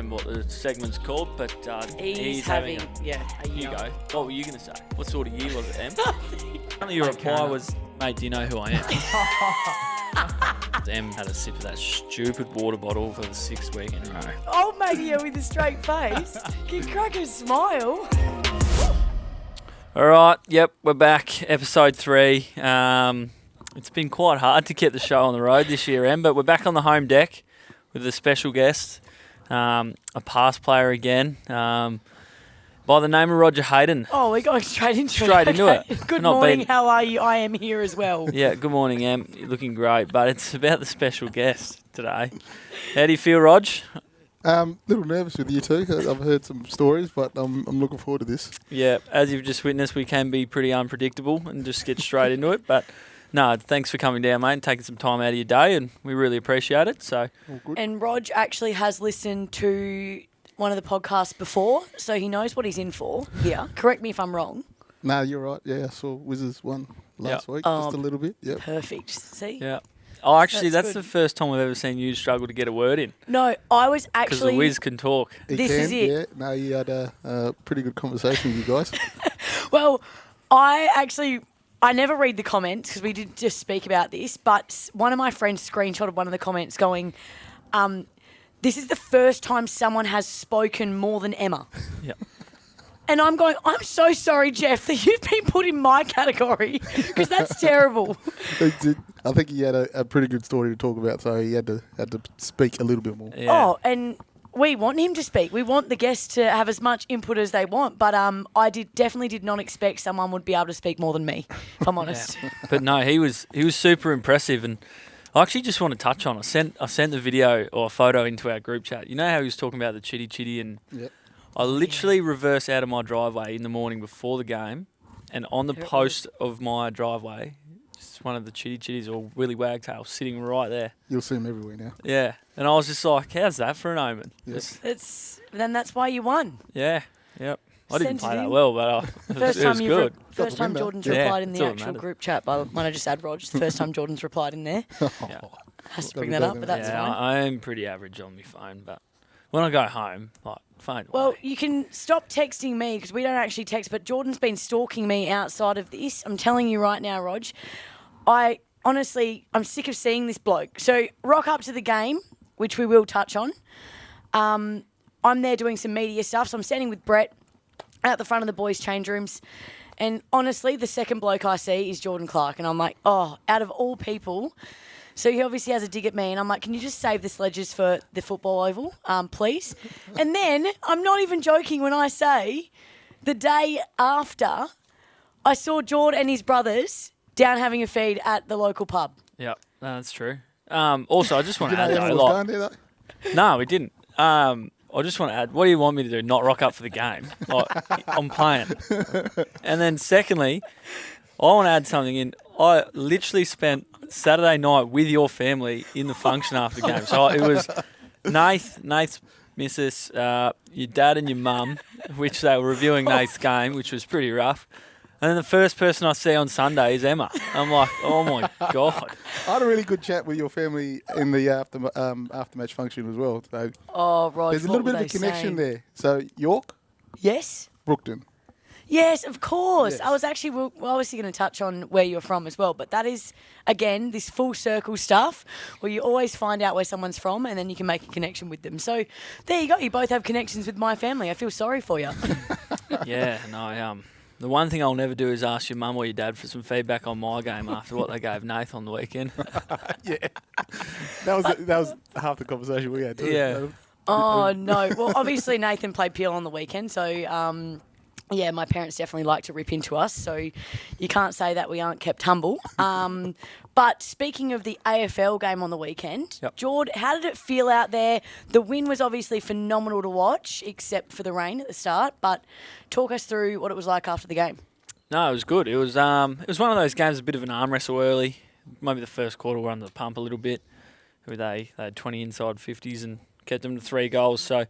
remember what the segment's called, but he's having You go. What were you going to say? What sort of year was it, Em? Your reply was, mate, do you know who I am? Em had a sip of that stupid water bottle for the 6th week in a row. Oh, mate, yeah, with a straight face. Can crack a smile. All right, yep, we're back. Episode 3. It's been quite hard to get the show on the road this year, Em, but we're back on the home deck with a special guest, a past player again, by the name of Roger Hayden. Oh, we're going straight into it. Good morning, how are you? I am here as well. Yeah, good morning, Em. You're looking great, but it's about the special guest today. How do you feel, Rog? Little nervous with you too. I've heard some stories, but I'm looking forward to this. Yeah, as you've just witnessed, we can be pretty unpredictable and just get straight into it. But no, thanks for coming down, mate, and taking some time out of your day, and we really appreciate it. So, all good. And Rog actually has listened to one of the podcasts before, so he knows what he's in for here. Correct me if I'm wrong. No, you're right. Yeah, I saw Wizards one last week, just a little bit. Yeah. Perfect. See? Yeah. Oh, actually, that's good. the first time I've ever seen you struggle to get a word in. No, I was Because actually... the Wiz can talk. This is it. Yeah. No, you had a pretty good conversation with you guys. Well, I never read the comments because we did just speak about this, but one of my friends screenshotted one of the comments going, this is the first time someone has spoken more than Emma. Yeah. And I'm going, I'm so sorry, Jeff, that you've been put in my category because that's terrible. I think he had a pretty good story to talk about, so he had to speak a little bit more. Yeah. Oh, and we want him to speak. We want the guests to have as much input as they want. But I definitely did not expect someone would be able to speak more than me, if I'm honest. Yeah. But no, he was super impressive, and I actually just want to touch on. I sent the video or photo into our group chat. You know how he was talking about the chitty and Yep. I literally reversed out of my driveway in the morning before the game, and on the post of my driveway, just one of the chitties or willy wagtail sitting right there. You'll see him everywhere now. Yeah, and I was just like, how's that for an omen? Yep. Then that's why you won. Yeah, yep. I didn't Sent play it that in. well, but it was good. First time Jordan's Yeah, replied in the that's all that actual matters. group chat. When I just add Rog, it's the first time Jordan's replied in there. Yeah. Has to bring that up, but that's Yeah, fine. I am pretty average on my phone, but when I go home, like, phone Well, away. you can stop texting me because we don't actually text, but Jordan's been stalking me outside of this. I'm telling you right now, Rog. I'm sick of seeing this bloke. So rock up to the game, which we will touch on. I'm there doing some media stuff, so I'm standing with Brett out the front of the boys' change rooms. And honestly, the second bloke I see is Jordan Clark. And I'm like, oh, out of all people. So he obviously has a dig at me. And I'm like, can you just save the sledges for the football oval, please? And then, I'm not even joking when I say, the day after, I saw Jordan and his brothers down having a feed at the local pub. Yeah, that's true. Also, I just want to add, Anyone though, was like, going there, though? no, we didn't. I just want to add, what do you want me to do? Not rock up for the game? Like, I'm playing. And then secondly, I want to add something in. I literally spent Saturday night with your family in the function after the game. So it was Nath's missus, your dad and your mum, which they were reviewing Nath's game, which was pretty rough. And then the first person I see on Sunday is Emma. I'm like, oh my God. I had a really good chat with your family in the after-match function as well. So Oh, Rog, there's a little bit of a connection there. So York, Yes? Brookton. Yes, of course. Yes. I was actually, we're obviously going to touch on where you're from as well, but that is, again, this full circle stuff where you always find out where someone's from and then you can make a connection with them. So there you go. You both have connections with my family. I feel sorry for you. Yeah, no, the one thing I'll never do is ask your mum or your dad for some feedback on my game after what they gave Nath on the weekend. Yeah. That was half the conversation we had too. Yeah. Oh, no. Well, obviously Nathan played Peel on the weekend, so yeah, my parents definitely like to rip into us, so you can't say that we aren't kept humble. But speaking of the AFL game on the weekend, Yep. Jord, how did it feel out there? The win was obviously phenomenal to watch, except for the rain at the start, but talk us through what it was like after the game. No, it was good. It was one of those games, a bit of an arm wrestle early. Maybe the first quarter were under the pump a little bit. They had 20 inside 50s and kept them to 3 goals. So,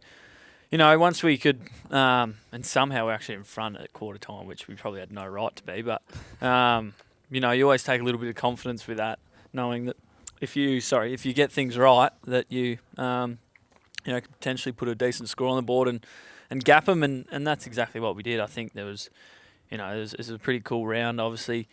you know, once we could, and somehow we're actually in front at quarter time, which we probably had no right to be. But, you know, you always take a little bit of confidence with that, knowing that if you get things right, that you could potentially put a decent score on the board and gap them, and that's exactly what we did. I think there was, it was a pretty cool round, obviously,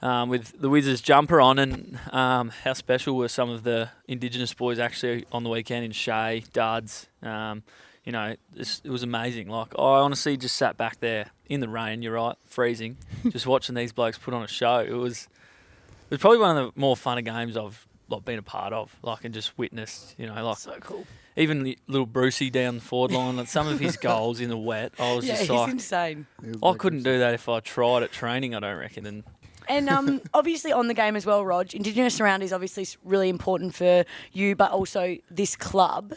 with the Wizards jumper on, and how special were some of the Indigenous boys actually on the weekend in Shea, Duds. It was amazing. Like, I honestly just sat back there in the rain, you're right, freezing, just watching these blokes put on a show. It was probably one of the more funner games I've been a part of, and just witnessed, So cool. even little Brucey down the forward line, some of his goals in the wet, I was just he's like, insane. I couldn't do that if I tried at training, I don't reckon. And obviously on the game as well, Rog, Indigenous round is obviously really important for you, but also this club.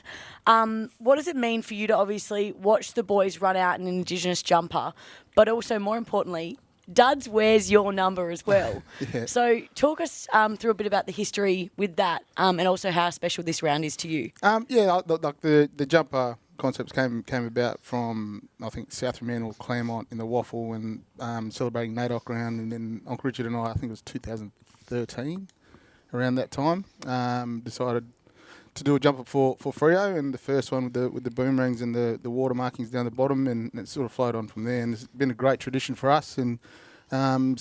What does it mean for you to obviously watch the boys run out in an Indigenous jumper, but also more importantly, Duds wears your number as well. Yeah. So talk us through a bit about the history with that, and also how special this round is to you. The jumper concepts came about from, I think, South Fremantle, Claremont in the Waffle, and celebrating NAIDOC round, and then Uncle Richard and I think it was 2013, around that time, decided to do a jumper for Freo, and the first one with the boomerangs and the water markings down the bottom, and it sort of flowed on from there, and it's been a great tradition for us, and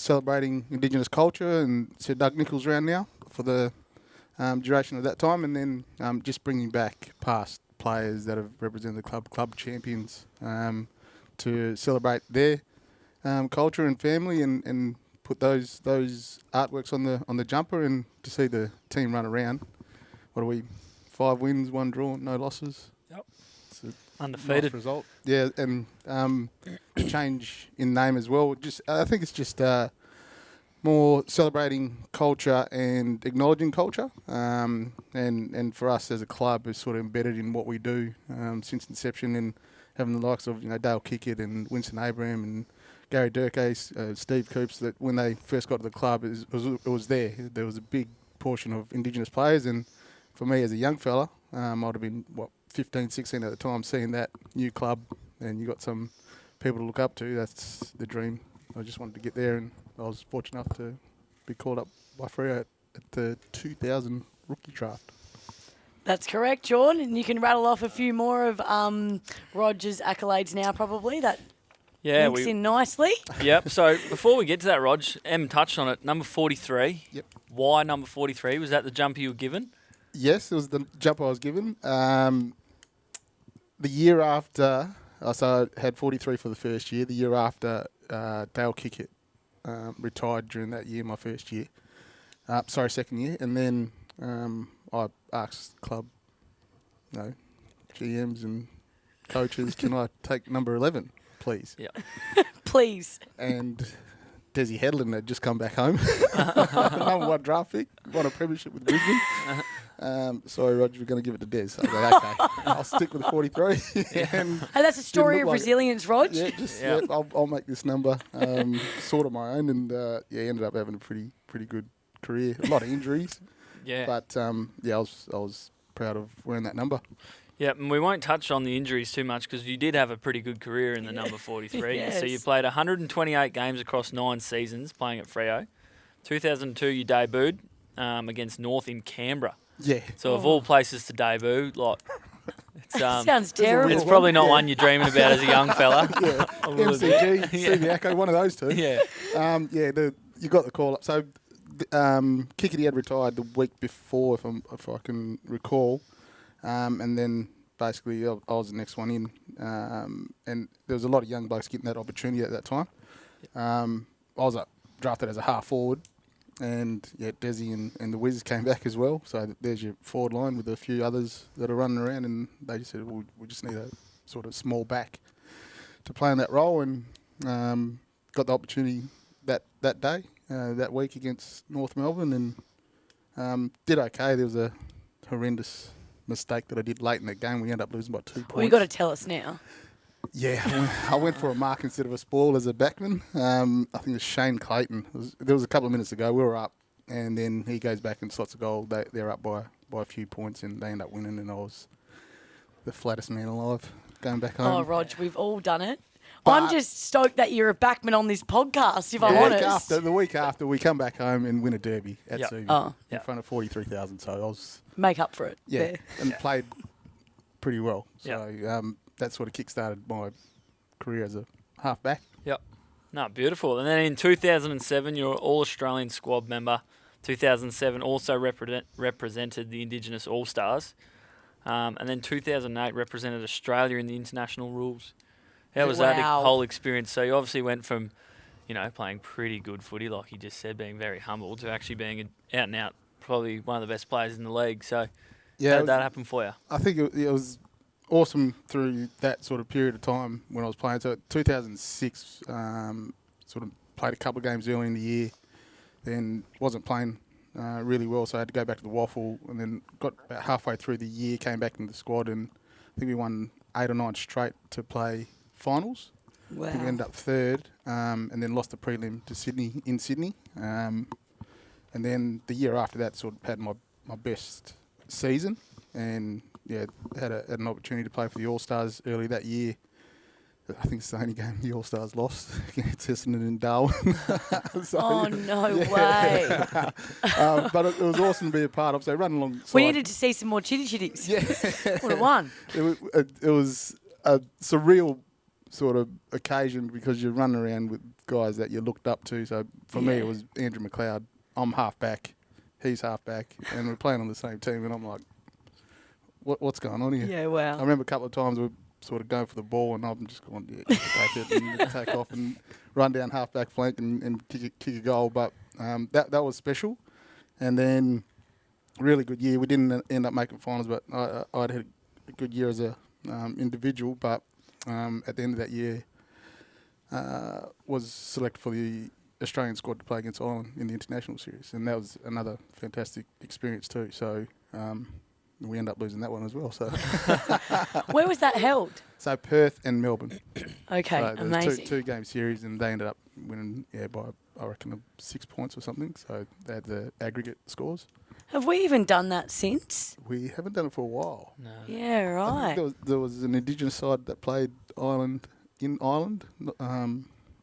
celebrating Indigenous culture, and Sir Doug Nichols round now for the duration of that time, and then just bringing back past players that have represented the club champions, to celebrate their culture and family, and put those artworks on the jumper, and to see the team run around. What are we? 5 wins, 1 draw, no losses. Yep. It's a undefeated nice result. Yeah, and the change in name as well. I think it's just more celebrating culture and acknowledging culture. And for us as a club, it's sort of embedded in what we do since inception, and having the likes of Dale Kickett and Winston Abraham and Gary Durkay, Steve Coops, that when they first got to the club, it was there. There was a big portion of Indigenous players, and for me as a young fella, I'd have been, 15, 16 at the time, seeing that new club, and you got some people to look up to. That's the dream. I just wanted to get there, and I was fortunate enough to be called up by Freo at the 2000 rookie draft. That's correct, John, and you can rattle off a few more of Roger's accolades now, probably. That links in nicely. Yep. So before we get to that, Rog, Em touched on it. Number 43. Yep. Why number 43? Was that the jumper you were given? Yes, it was the jumper I was given. The year after, so I had 43 for the first year. The year after, Dale Kickett retired during that year, my first year. Second year. And then I asked club, GMs and coaches, can I take number 11, please? Yeah. Please. And Desi Hedlund had just come back home. Number 1 draft pick, won a premiership with Brisbane. Sorry, Roger, we're going to give it to Des. I go, okay, I'll stick with the 43. And that's a story of resilience, Rog. Yeah, I'll make this number sort of my own, and ended up having a pretty good career. A lot of injuries. Yeah. But I was proud of wearing that number. Yeah, and we won't touch on the injuries too much because you did have a pretty good career in the number 43. Yes. So you played 128 games across 9 seasons playing at Freo. 2002 you debuted against North in Canberra. Yeah. So of all places to debut, it's sounds terrible. It's probably not one you're dreaming about as a young fella. Yeah. MCG, Senior Echo, one of those two. Yeah. You got the call up. So Kickety had retired the week before, if I can recall. And then basically I was the next one in. And there was a lot of young blokes getting that opportunity at that time. I was drafted as a half forward. And Desi and the Wiz came back as well. So there's your forward line with a few others that are running around. And they just said, well, we just need a sort of small back to play in that role. And got the opportunity that day, that week against North Melbourne, and did okay. There was a horrendous mistake that I did late in that game. We ended up losing by 2 points. Well, you got to tell us now. Yeah, I went for a mark instead of a spoil as a backman. I think it was Shane Clayton. There was a couple of minutes ago. We were up, and then he goes back and slots a goal. They're up by a few points, and they end up winning, and I was the flattest man alive going back home. Oh, Rog, we've all done it. I'm just stoked that you're a backman on this podcast, if I'm honest. The week after, we come back home and win a derby at Subi in front of 43,000. So I was... Make up for it. Yeah, and played pretty well. So that sort of kick-started my career as a half-back. Yep. No, beautiful. And then in 2007, you're an All-Australian squad member. 2007 also represented the Indigenous All-Stars. And then 2008 represented Australia in the international rules. How was that whole experience? So you obviously went from, playing pretty good footy, like you just said, being very humble, to actually being out and out, probably one of the best players in the league. So how did that happen for you? I think it was awesome through that sort of period of time when I was playing. So 2006, sort of played a couple of games early in the year, then wasn't playing really well, so I had to go back to the Waffle, and then got about halfway through the year, came back into the squad, and I think we won 8 or 9 straight to play finals. Wow. I think we ended up third, and then lost the prelim to Sydney, and then the year after that sort of had my best season, and had an opportunity to play for the All-Stars early that year. I think it's the only game the All-Stars lost against Essendon and Darwin. Way. But it was awesome to be a part of. So running along. We needed to see some more chitty-chitties. Yeah. Would have won. It was a surreal sort of occasion because you're running around with guys that you looked up to. So for me, it was Andrew McLeod. I'm half-back. He's half-back. And we're playing on the same team. And I'm like, what's going on here? Yeah, wow. I remember a couple of times we sort of going for the ball, and I'm just going to take it and take off and run down half-back flank and kick a goal. But that was special. And then really good year. We didn't end up making finals, but I'd had a good year as a individual. But at the end of that year, was selected for the Australian squad to play against Ireland in the international series. And that was another fantastic experience too. So we ended up losing that one as well. So where was that held? So Perth and Melbourne. Okay, so amazing. Two game series, and they ended up winning by I reckon 6 points or something. So they had the aggregate scores. Have we even done that since? We haven't done it for a while. No. Yeah, right. There was an Indigenous side that played Ireland a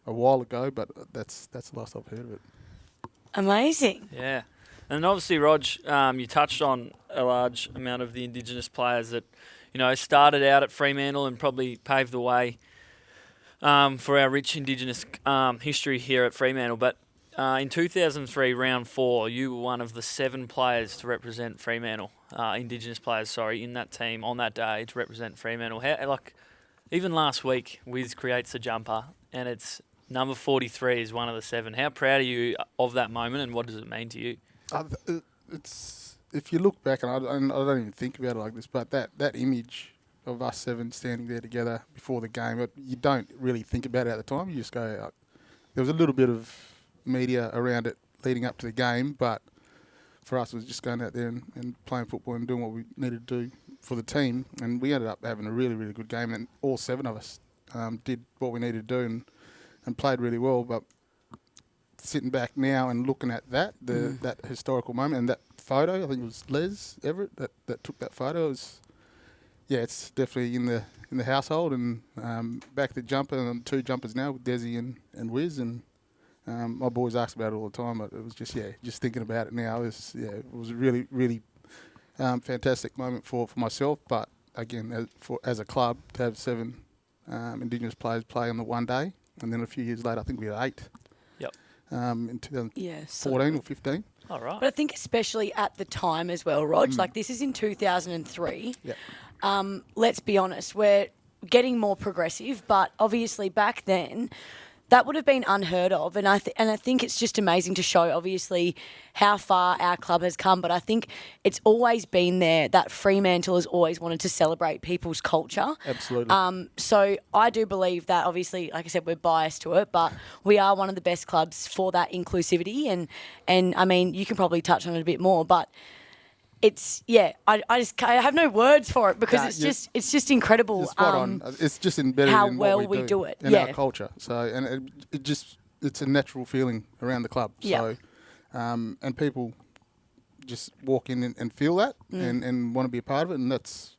while ago, but that's the last I've heard of it. Amazing. Yeah. And obviously, Rog, you touched on a large amount of the Indigenous players that, started out at Fremantle and probably paved the way for our rich Indigenous history here at Fremantle. But in 2003, round 4, you were one of the 7 players to represent Fremantle, Indigenous players, in that team on that day to represent Fremantle. Even last week, Wiz creates a jumper, and it's number 43 is one of the 7. How proud are you of that moment, and what does it mean to you? It's if you look back, and I don't even think about it like this, but that image of us 7 standing there together before the game, you don't really think about it at the time. You just go out. There was a little bit of media around it leading up to the game, but for us it was just going out there and playing football and doing what we needed to do for the team. And we ended up having a really, really good game, and all 7 of us did what we needed to do and played really well. But sitting back now and looking at that historical moment and that photo, I think it was Les Everett that took that photo. It's definitely in the household, and back the jumper, and 2 jumpers now with Desi and Wiz, and my boys ask about it all the time, but it was just thinking about it now it was a really, really fantastic moment for myself. But again, as a club, to have 7 Indigenous players play on the one day, and then a few years later, I think we had 8. Yep. In 2014 or 15. All right. But I think especially at the time as well, Rog, this is in 2003. Yep. Let's be honest, we're getting more progressive, but obviously back then that would have been unheard of. And I think it's just amazing to show, obviously, how far our club has come. But I think it's always been there that Fremantle has always wanted to celebrate people's culture. Absolutely. So I do believe that, obviously, like I said, we're biased to it, but we are one of the best clubs for that inclusivity. And I mean, you can probably touch on it a bit more, but it's, I have no words for it because it's just incredible. It's spot on. It's just embedded how in well what we do it. in our culture. So, and it's a natural feeling around the club. Yeah. So, and people just walk in and feel that and want to be a part of it, and that's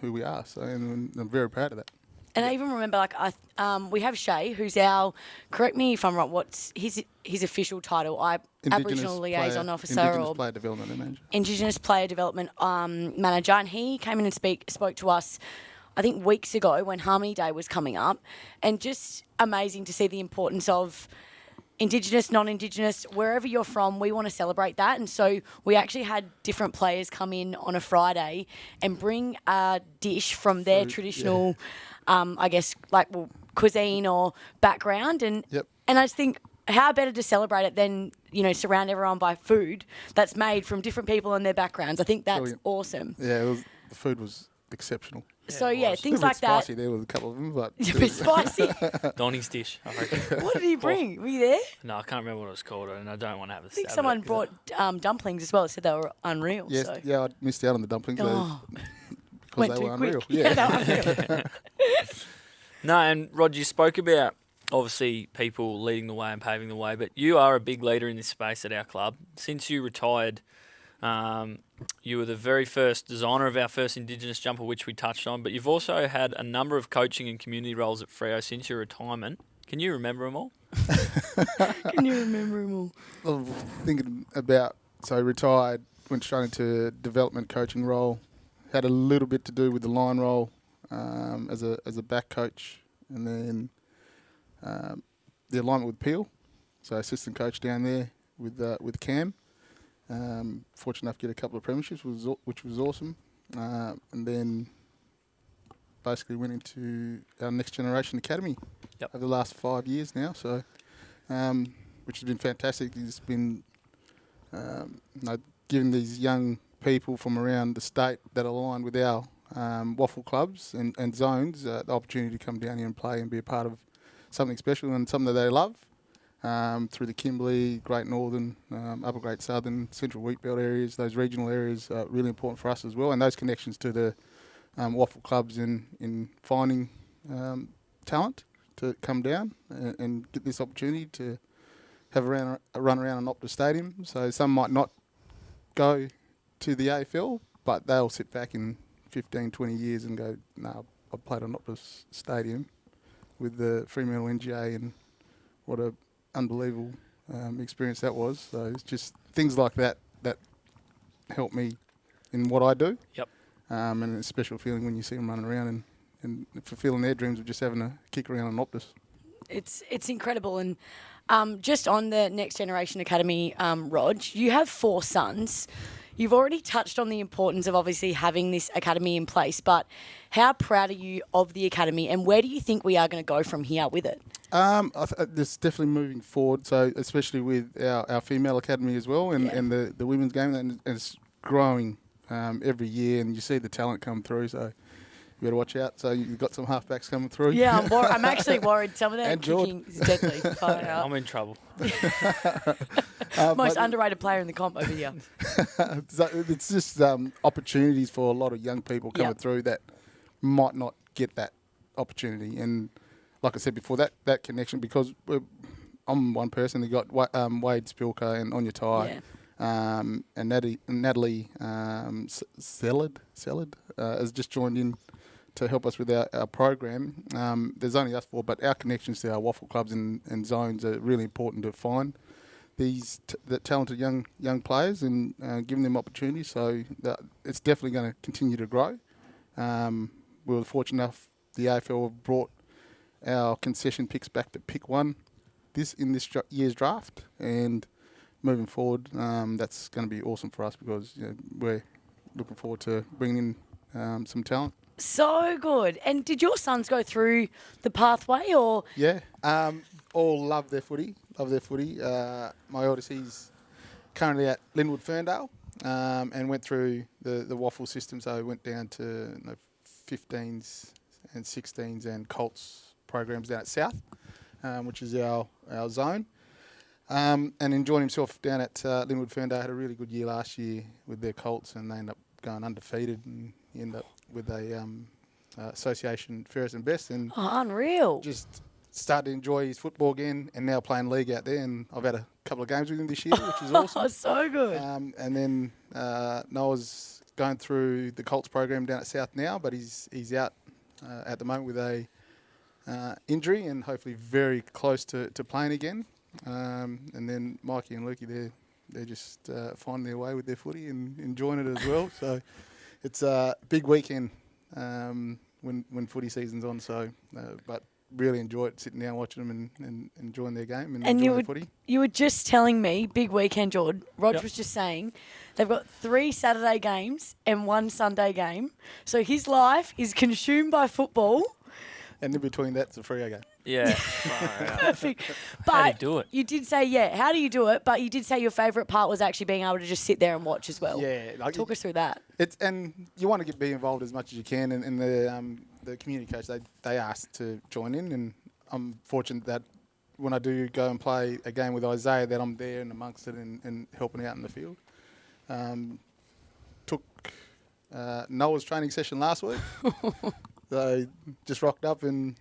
who we are. So, and I'm very proud of that. And I even remember, we have Shay, who's our, correct me if I'm wrong, what's his official title? Aboriginal Liaison Officer Indigenous or Player Development Manager. Indigenous Player Development Manager. And he came in and spoke to us, I think, weeks ago when Harmony Day was coming up. And just amazing to see the importance of Indigenous, non-Indigenous, wherever you're from, we want to celebrate that. And so we actually had different players come in on a Friday and bring a dish from their traditional, cuisine or background. And and I just think, how better to celebrate it than, surround everyone by food that's made from different people and their backgrounds. I think that's awesome. Yeah, the food was exceptional. So, things a like bit that. Spicy there with a couple of them, but A bit spicy. Donnie's dish, I reckon. What did he bring? Were you there? No, I can't remember what it was called, and I don't want to have a I think stab someone at it. brought dumplings as well. Said they were unreal. yes, So. I missed out on the dumplings because Went they too were quick. unreal. Yeah, they were unreal. No, and Roger, you spoke about obviously people leading the way and paving the way, but you are a big leader in this space at our club. Since you retired, you were the very first designer of our first Indigenous jumper, which we touched on, but you've also had a number of coaching and community roles at Freo since your retirement. Can you remember them all? Can you remember them all? Well, thinking about, retired, went straight into development coaching role, had a little bit to do with the line role as a back coach, and then the alignment with Peel, so assistant coach down there with Cam. Fortunate enough to get a couple of premierships, which was awesome. And then basically went into our Next Generation Academy over the last 5 years now. So, which has been fantastic. It's been giving these young people from around the state that align with our waffle clubs and zones the opportunity to come down here and play and be a part of something special and something that they love. Through the Kimberley, Great Northern, Upper Great Southern, Central Wheatbelt areas, those regional areas are really important for us as well. And those connections to the waffle clubs in finding talent to come down and get this opportunity to have a run around an Optus Stadium. So some might not go to the AFL, but they'll sit back in 15, 20 years and go, no, I played on Optus Stadium with the Fremantle NGA, and what a unbelievable experience that was. So it's just things like that help me in what I do. Yep. And it's a special feeling when you see them running around and fulfilling their dreams of just having a kick around on Optus. It's incredible. And just on the Next Generation Academy, Rog, you have 4 sons. You've already touched on the importance of obviously having this academy in place, but how proud are you of the academy, and where do you think we are going to go from here with it? There's definitely moving forward, so especially with our female academy as well, and the women's game, and it's growing every year, and you see the talent come through, so you better watch out. So you've got some halfbacks coming through. Yeah, I'm actually worried. Some of that And kicking is deadly. I'm in trouble. Most underrated player in the comp over here. So it's just opportunities for a lot of young people coming through that might not get that opportunity. And like I said before, that connection, because I'm one person. They got Wade Spilker and Anya Ty, and Natalie Sellard has just joined in to help us with our program. There's only us 4, but our connections to our waffle clubs and zones are really important to find these the talented young players and giving them opportunities. So it's definitely going to continue to grow. We were fortunate enough the AFL have brought our concession picks back to pick 1 this year's draft, and moving forward, that's going to be awesome for us because we're looking forward to bringing in some talent. So good. And did your sons go through the pathway, or? Yeah, all love their footy. My eldest, he's currently at Linwood Ferndale, and went through the waffle system. So he went down to 15s and 16s and Colts programs down at South, which is our zone. And enjoying himself down at Linwood Ferndale. Had a really good year last year with their Colts, and they ended up going undefeated, and he ended up with a association fairest and best, and unreal. Just started to enjoy his football again, and now playing league out there. And I've had a couple of games with him this year, which is awesome. Oh, so good. And then Noah's going through the Colts program down at South now, but he's out at the moment with a injury and hopefully very close to playing again. And then Mikey and Lukey, they're just finding their way with their footy and enjoying it as well. So it's a big weekend when footy season's on. So, but really enjoy it, sitting down watching them and enjoying their game and enjoying their footy. You were just telling me, big weekend, Jord. Rog was just saying they've got 3 Saturday games and 1 Sunday game. So his life is consumed by football. And in between that's a Freo game. Yeah. Perfect. But How do you do it? You did say, how do you do it? But you did say your favourite part was actually being able to just sit there and watch as well. Yeah. Talk us through that. And you want to be involved as much as you can. And the community coach, they asked to join in. And I'm fortunate that when I do go and play a game with Isaiah, that I'm there and amongst it and helping out in the field. Took Noah's training session last week. So just rocked up and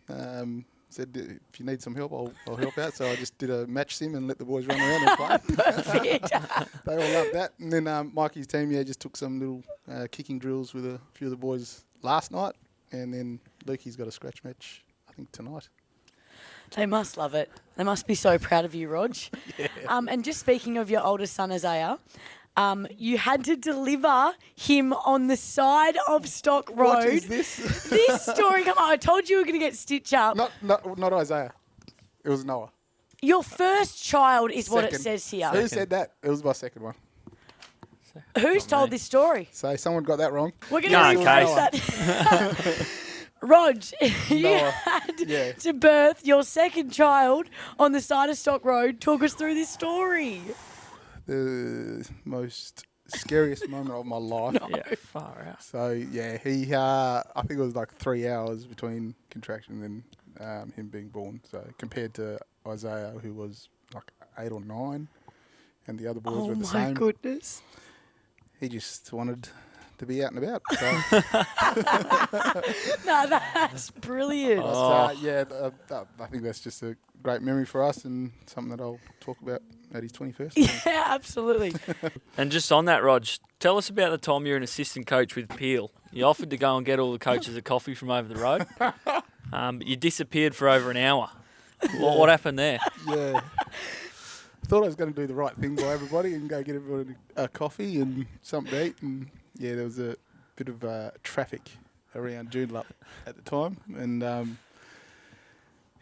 said, if you need some help, I'll help out. So I just did a match sim and let the boys run around and play. Perfect. They all loved that. And then Mikey's team, just took some little kicking drills with a few of the boys last night. And then Lukey's got a scratch match, I think, tonight. They must love it. They must be so proud of you, Rog. Yeah. And just speaking of your oldest son, Isaiah, you had to deliver him on the side of Stock Road. What is this? This story, come on, I told you we were going to get stitched up. Not Isaiah. It was Noah. Your first child is what it says here. Who said that? It was my second one. Who's told this story? So someone got that wrong. We're going to rephrase that. Rog, you had to birth your second child on the side of Stock Road. Talk us through this story. The most scariest moment of my life. Yeah, far out. So, he, I think it was like 3 hours between contraction and him being born. So, compared to Isaiah, who was like 8 or 9, and the other boys were the same. Oh, my goodness. He just wanted to be out and about. So. No, that's brilliant. I think that's just a great memory for us and something that I'll talk about at his 21st. Yeah, absolutely. And just on that, Rog, tell us about the time you were an assistant coach with Peel. You offered to go and get all the coaches a coffee from over the road, but you disappeared for over an hour. What happened there? Yeah. Thought I was going to do the right thing by everybody and go get everybody a coffee and something to eat. And, there was a bit of traffic around Joondalup at the time. And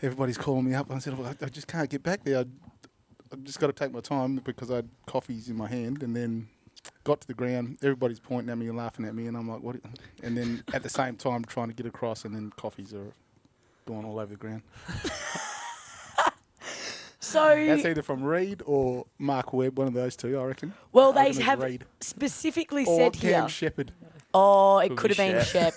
everybody's calling me up. I said, I just can't get back there. I've just got to take my time because I had coffees in my hand, and then got to the ground. Everybody's pointing at me and laughing at me, and I'm like, what? And then at the same time trying to get across, and then coffees are going all over the ground. So that's either from Reed or Mark Webb, one of those two, I reckon. Well, they have specifically said here. Cam Shepherd. Oh, it could have been Shep.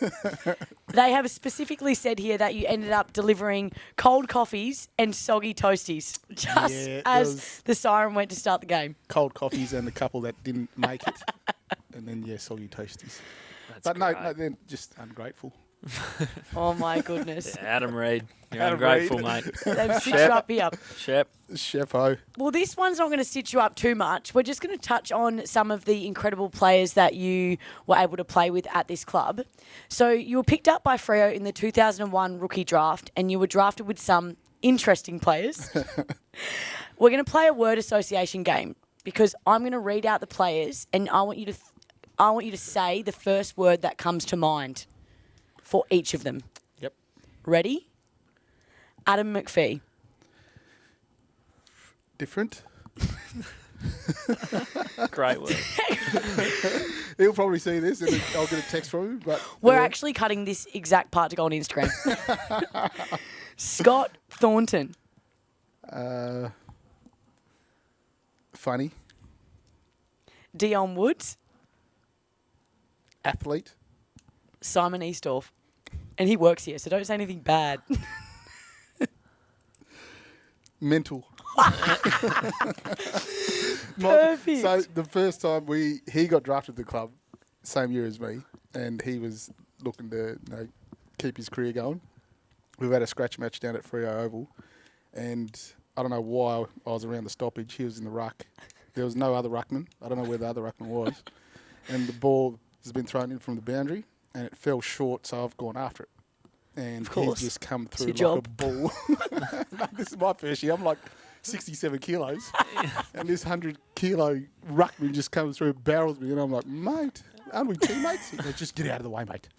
They have specifically said here that you ended up delivering cold coffees and soggy toasties just as the siren went to start the game. Cold coffees and the couple that didn't make it. And then, soggy toasties. But no, they're just ungrateful. Oh, my goodness. Yeah, Adam Reid. You're ungrateful, mate. They've stitched you up here. Shepo. Well, this one's not going to stitch you up too much. We're just going to touch on some of the incredible players that you were able to play with at this club. So you were picked up by Freo in the 2001 rookie draft, and you were drafted with some interesting players. We're going to play a word association game because I'm going to read out the players, and I want you to say the first word that comes to mind for each of them. Yep. Ready? Adam McPhee. Different. Great word. He'll probably see this and I'll get a text from him. But we're actually cutting this exact part to go on Instagram. Scott Thornton. Funny. Dion Woods. Athlete. Simon Eastorf. And he works here, so don't say anything bad. Mental. Perfect. So the first time he got drafted to the club, same year as me, and he was looking to keep his career going. We've had a scratch match down at Freo Oval, and I don't know why I was around the stoppage. He was in the ruck. There was no other ruckman. I don't know where the other ruckman was. And the ball has been thrown in from the boundary, and it fell short, so I've gone after it. and course. he's just come through It's like your a ball. No, this is my first year. I'm like 67 kilos, and this 100-kilo ruckman just comes through and barrels me, and I'm like, mate, aren't we teammates? He goes, just get out of the way, mate.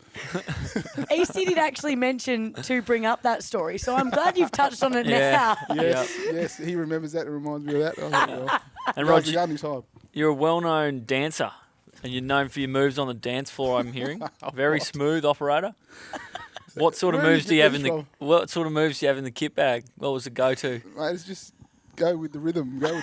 EC did actually mention to bring up that story, so I'm glad you've touched on it now. Yes, he remembers that and reminds me of that. I think, well, And that was the Roger, only time. you're a well-known dancer, and you're known for your moves on the dance floor. I'm hearing very smooth operator. What sort of Where moves did do you you get have in this the from? What sort of moves do you have in the kit bag? What was the go-to? Mate, it's just go with the rhythm. Go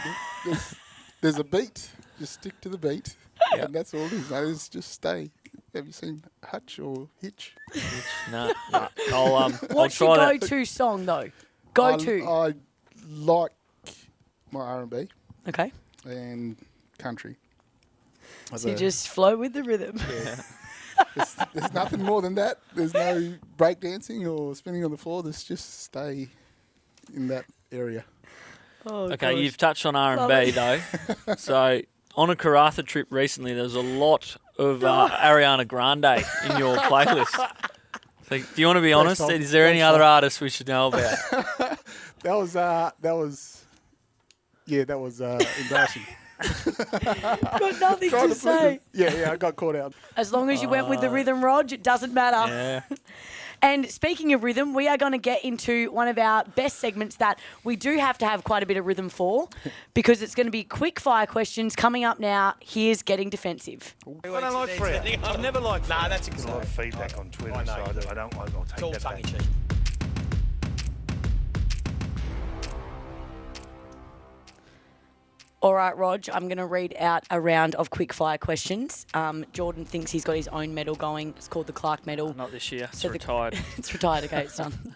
with there's a beat. Just stick to the beat, and that's all it is. Mate. It's just stay. Have you seen Hutch or Hitch? No. I'll What's try your that. go-to song, though? Go-to. I like my R&B Okay. and country. So you just flow with the rhythm. There's nothing more than that. There's no break dancing or spinning on the floor. There's just stay in that area. Oh, Okay, gosh. you've touched on Love R&B it. though. So on a Karratha trip recently, there was a lot of Ariana Grande in your playlist. So, do you want to be honest? Tom. Is there any Thanks, other Tom. artists we should know about? That was embarrassing. Got nothing Trying to to say. Yeah, I got caught out. As long as you went with the rhythm, Rog, it doesn't matter. Yeah. And speaking of rhythm, we are going to get into one of our best segments that we do have to have quite a bit of rhythm for, because it's going to be quick fire questions coming up now. Here's Getting Defensive. I don't like Freo. I've never liked Freo. Nah, that's There's a a lot of feedback on Twitter, I know. so I don't. I'll It's all take that tongue in back. cheek. All right, Rog, I'm going to read out a round of quick fire questions. Jordan thinks he's got his own medal going. It's called the Clark Medal. Not this year. It's So the- retired. It's retired, okay, it's done.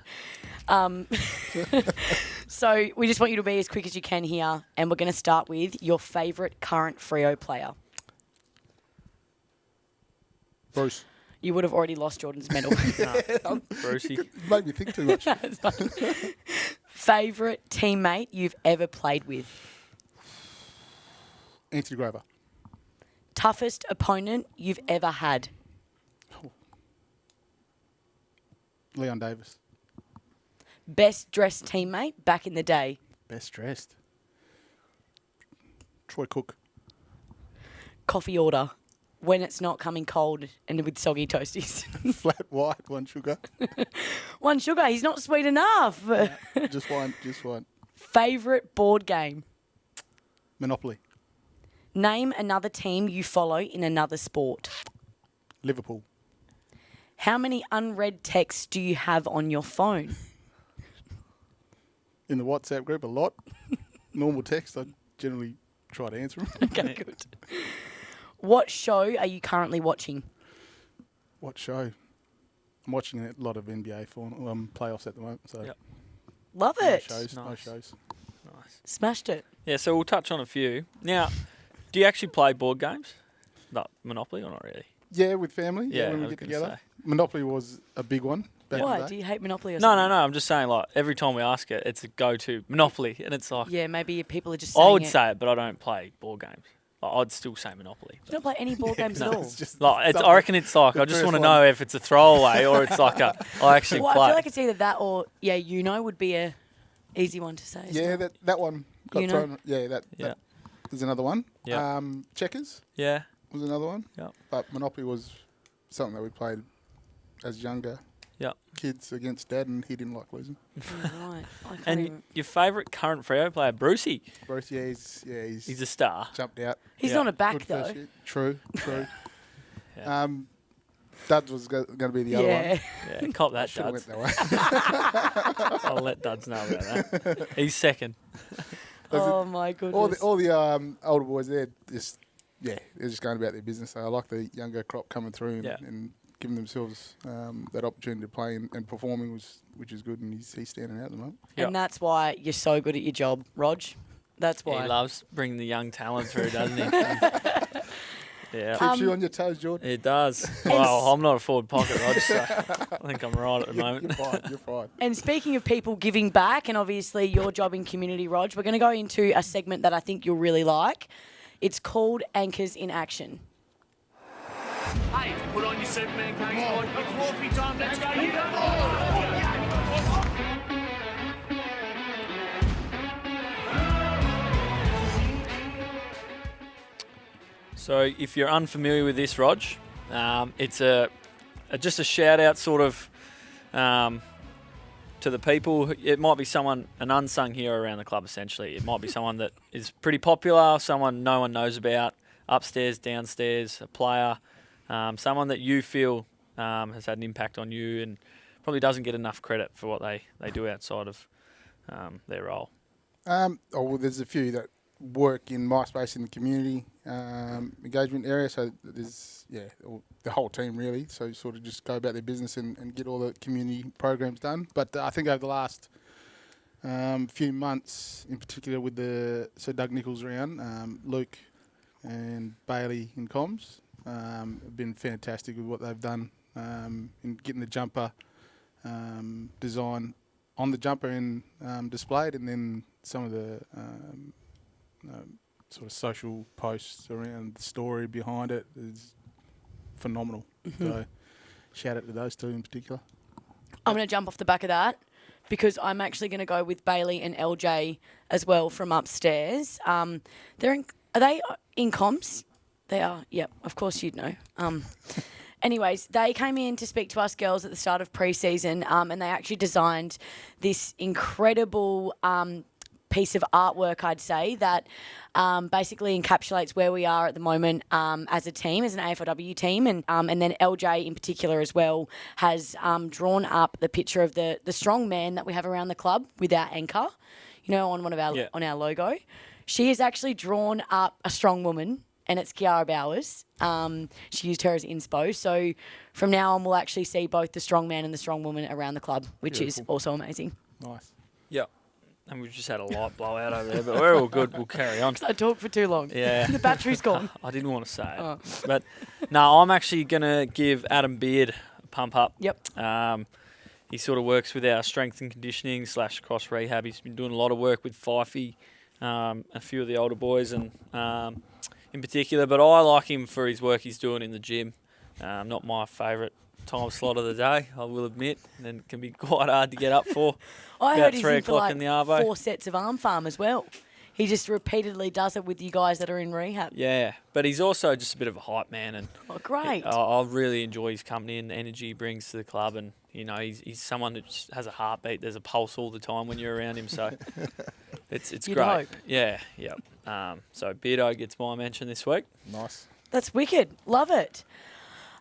So we just want you to be as quick as you can here, and we're going to start with your favourite current Freo player. Bruce. You would have already lost Jordan's medal. Brucey. Made me think too much. Favourite teammate you've ever played with? Anthony Grover. Toughest opponent you've ever had? Leon Davis. Best dressed teammate back in the day? Best dressed. Troy Cook. Coffee order when it's not coming cold and with soggy toasties. Flat white, one sugar. One sugar, he's not sweet enough. Just one. Favourite board game? Monopoly. Name another team you follow in another sport. Liverpool. How many unread texts do you have on your phone? In the WhatsApp group, a lot. Normal text, I generally try to answer them. Okay, good. What show are you currently watching? What show? I'm watching a lot of NBA playoffs at the moment. So Yep. Love no it. shows. No Nice. shows. Nice. Smashed it. Yeah, so we'll touch on a few. Now, do you actually play board games? Like Monopoly or not really? Yeah, with family. Yeah, when I we was get gonna together. say. Monopoly was a big one back in Why? the Do day. you hate Monopoly or No, something? no. I'm just saying, like, every time we ask it, it's a go-to Monopoly. And it's like, Yeah, maybe people are just saying I would it. say it, but I don't play board games. Like, I'd still say Monopoly. You don't play any board games at no, all. It's just Like, it's, something- I reckon it's like, the I just first want to one. know if it's a throwaway or it's like I actually Well, play. I feel like it's either that or, yeah, would be a easy one to say. as Yeah, well. that one got You know? thrown. Yeah, that Yeah. there's another one. Yeah. Checkers Yeah. was another one. Yeah. But Monopoly was something that we played as younger Yeah. kids against Dad, and he didn't like losing. Yeah, right. I can't And even... your favourite current Freo player, Brucey. Bruce, he's He's a star. jumped out. He's Yeah. not a back, Good though. first year. True. Yeah. Dad was going to be the other one. Yeah. Yeah, cop that, Should have Duds. went that way. I'll let Duds know about that. He's second. Oh, my goodness. all the older boys there, they're just going about their business. So I like the younger crop coming through and, Yeah. and giving themselves that opportunity to play and performing, which is good. And he's standing out at the moment. Yep. And that's why you're so good at your job, Rog. That's why. He loves bringing the young talent through, doesn't he? Yeah. Keeps you on your toes, Jordan. It does. Well, I'm not a forward pocket, Rog, so I think I'm right at the moment. You're fine. You're fine. And speaking of people giving back, and obviously your job in community, Rog, we're going to go into a segment that I think you'll really like. It's called Anchors in Action. Hey, put on your Superman coat, boy. It's Wolfie time. Let's go. You go. So if you're unfamiliar with this, Rog, it's just a shout out sort of to the people. It might be someone, an unsung hero around the club essentially. It might be someone that is pretty popular, someone no one knows about, upstairs, downstairs, a player, someone that you feel has had an impact on you and probably doesn't get enough credit for what they do outside of their role. Well, there's a few that work in my space in the community engagement area. So there's the whole team really. So you sort of just go about their business and get all the community programs done. But I think over the last few months, in particular with the Doug Nichols around, Luke and Bailey in comms have been fantastic with what they've done in getting the jumper design on the jumper and displayed, and then some of the sort of social posts around the story behind it is phenomenal. So shout out to those two in particular. I'm going to jump off the back of that because I'm actually going to go with Bailey and LJ as well from upstairs. Are they in comms? They are. Yep, of course you'd know. Anyways, they came in to speak to us girls at the start of pre-season and they actually designed this incredible piece of artwork, I'd say, that basically encapsulates where we are at the moment as a team, as an AFLW team. And then LJ in particular as well has drawn up the picture of the strong man that we have around the club with our anchor, on one of our on our logo. She has actually drawn up a strong woman, and it's Kiara Bowers. She used her as inspo. So from now on, we'll actually see both the strong man and the strong woman around the club, which is also amazing. Nice. Yeah. And we've just had a light blowout over there, but we're all good. We'll carry on. I talked for too long. Yeah. The battery's gone. I didn't want to say it. But no, I'm actually going to give Adam Beard a pump up. Yep. He sort of works with our strength and conditioning / cross rehab. He's been doing a lot of work with Fifey, a few of the older boys and in particular. But I like him for his work he's doing in the gym. Not my favourite time slot of the day, I will admit, and it can be quite hard to get up for. I heard he's in for like in the Arvo. 4 sets of arm farm as well. He just repeatedly does it with you guys that are in rehab. Yeah, but he's also just a bit of a hype man, and great. I really enjoy his company and the energy he brings to the club, and he's someone that just has a heartbeat. There's a pulse all the time when you're around him, so it's You'd great. hope. Yeah. So Beardo gets my mention this week. Nice. That's wicked. Love it.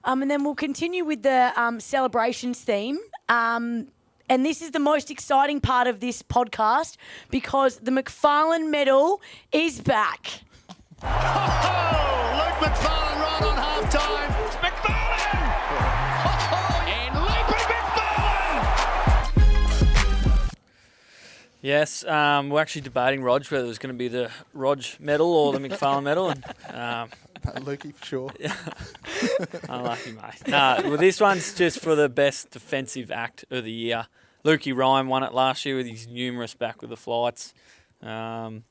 And then we'll continue with the celebrations theme. And this is the most exciting part of this podcast because the McFarlane Medal is back. Oh, Luke McFarlane right on half-time. It's McFarlane! And leaping McFarlane! Yes, we're actually debating, Rog, whether it was going to be the Rog Medal or the McFarlane Medal. And Lukey for sure. unlucky, mate. Well, this one's just for the best defensive act of the year. Lukey Ryan won it last year with his numerous back with the flights. So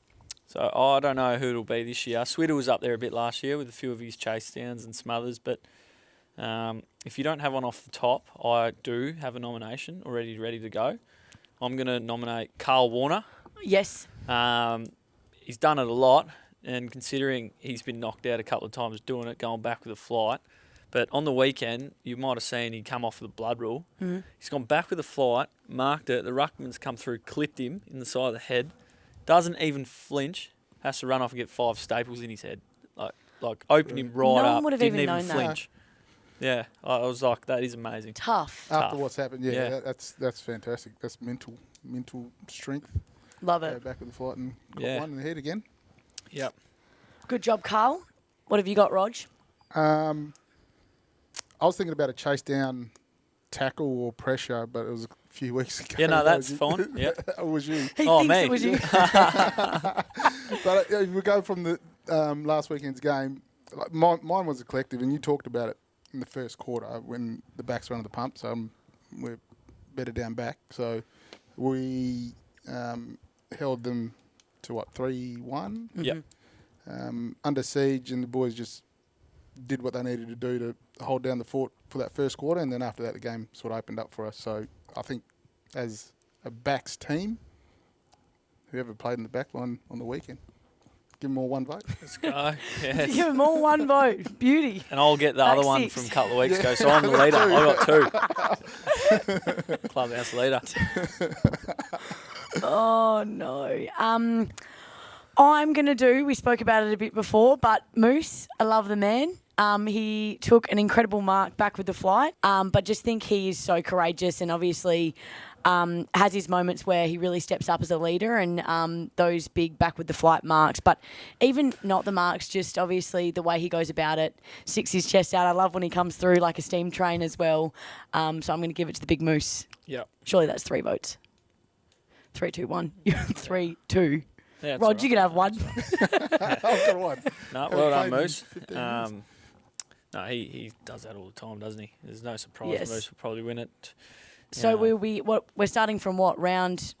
I don't know who it'll be this year. Switter was up there a bit last year with a few of his chase downs and smothers. But if you don't have one off the top, I do have a nomination already ready to go. I'm going to nominate Carl Warner. Yes. He's done it a lot. And considering he's been knocked out a couple of times doing it, going back with a flight. But on the weekend, you might have seen he come off with a blood rule. Mm-hmm. He's gone back with a flight, marked it. The ruckman's come through, clipped him in the side of the head. Doesn't even flinch. Has to run off and get 5 staples in his head. Like opened him right up. No one would have didn't even even known flinch. Yeah, I was like, that is amazing. Tough. After what's happened, that's fantastic. That's mental strength. Love Go it. back with the flight and got one in the head again. Yep. Good job, Carl. What have you got, Rog? I was thinking about a chase down tackle or pressure, but it was a few weeks ago. Yeah, no, that's fine. Yep. It was you. He Oh, thinks me. it was you. But if we go from the last weekend's game, mine was a collective, and you talked about it in the first quarter when the backs were under the pump, so we're better down back. So we held them to, 3-1? Yep. Under siege, and the boys just did what they needed to do to hold down the fort for that first quarter, and then after that the game sort of opened up for us. So I think as a backs team, whoever played in the back line on the weekend Give them all one vote. Let's go. Yes. Give them all one vote. Beauty. And I'll get the Back other one six. from a couple of weeks ago. So I'm the leader. I got 2. Clubhouse leader. Oh, no. I'm going to do, we spoke about it a bit before, but Moose, I love the man. He took an incredible mark back with the flight, but just think he is so courageous and obviously has his moments where he really steps up as a leader and those big back with the flight marks. But even not the marks, just obviously the way he goes about it, sticks his chest out. I love when he comes through like a steam train as well. So I'm going to give it to the big Moose. Yep. Surely that's 3 votes. 3, 2, 1. 3, 2. Yeah, Rod, you can have one. I've got one. No, well done, played in Moose. 15 years. No, he does that all the time, doesn't he? There's no surprise. Yes. Moose will probably win it. So we're starting from what round?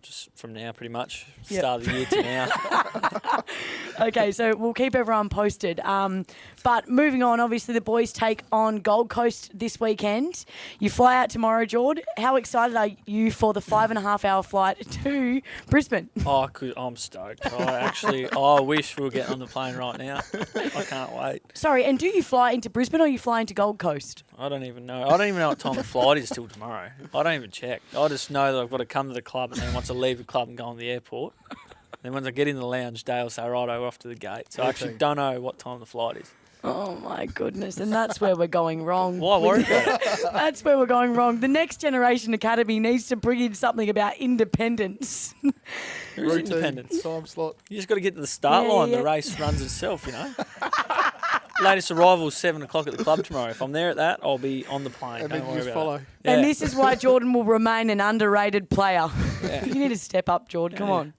Just from now, pretty much. Yep. Start of the year to now. Okay, so we'll keep everyone posted. But moving on, obviously the boys take on Gold Coast this weekend. You fly out tomorrow, Jord. How excited are you for the 5.5-hour flight to Brisbane? I'm stoked. I wish we were getting on the plane right now. I can't wait. Sorry, and do you fly into Brisbane or you fly into Gold Coast? I don't even know. I don't even know what time the flight is till tomorrow. I don't even check. I just know that I've got to come to the club and then once I leave the club and go on the airport. Then once I get in the lounge, Dale say, right, we're off to the gate. So I actually don't know what time the flight is. Oh, my goodness. And that's where we're going wrong. Why worry about it? That's where we're going wrong. The Next Generation Academy needs to bring in something about independence. There is Routine, independence. time slot. You just got to get to the start line. Yeah. The race runs itself, you know. Latest arrival is 7 o'clock at the club tomorrow. If I'm there at that, I'll be on the plane. And Don't then you worry just about follow. it. And Yeah. this is why Jordan will remain an underrated player. You need to step up, Jordan. Come on.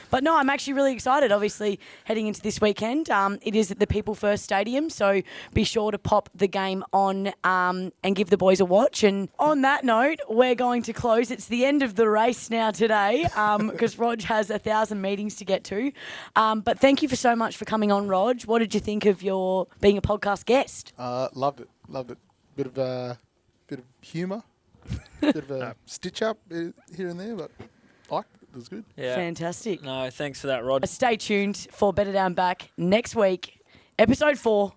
But no, I'm actually really excited, obviously, heading into this weekend. It is at the People First Stadium, so be sure to pop the game on and give the boys a watch. And on that note, we're going to close. It's the end of the race now today because Rog has 1,000 meetings to get to. But thank you so much for coming on, Rog. What did you think of your being a podcast guest? Loved it. Bit of humour, bit of a stitch up here and there, but it was good. Yeah. Fantastic. No, thanks for that, Rod. Stay tuned for Better Down Back next week, episode 4.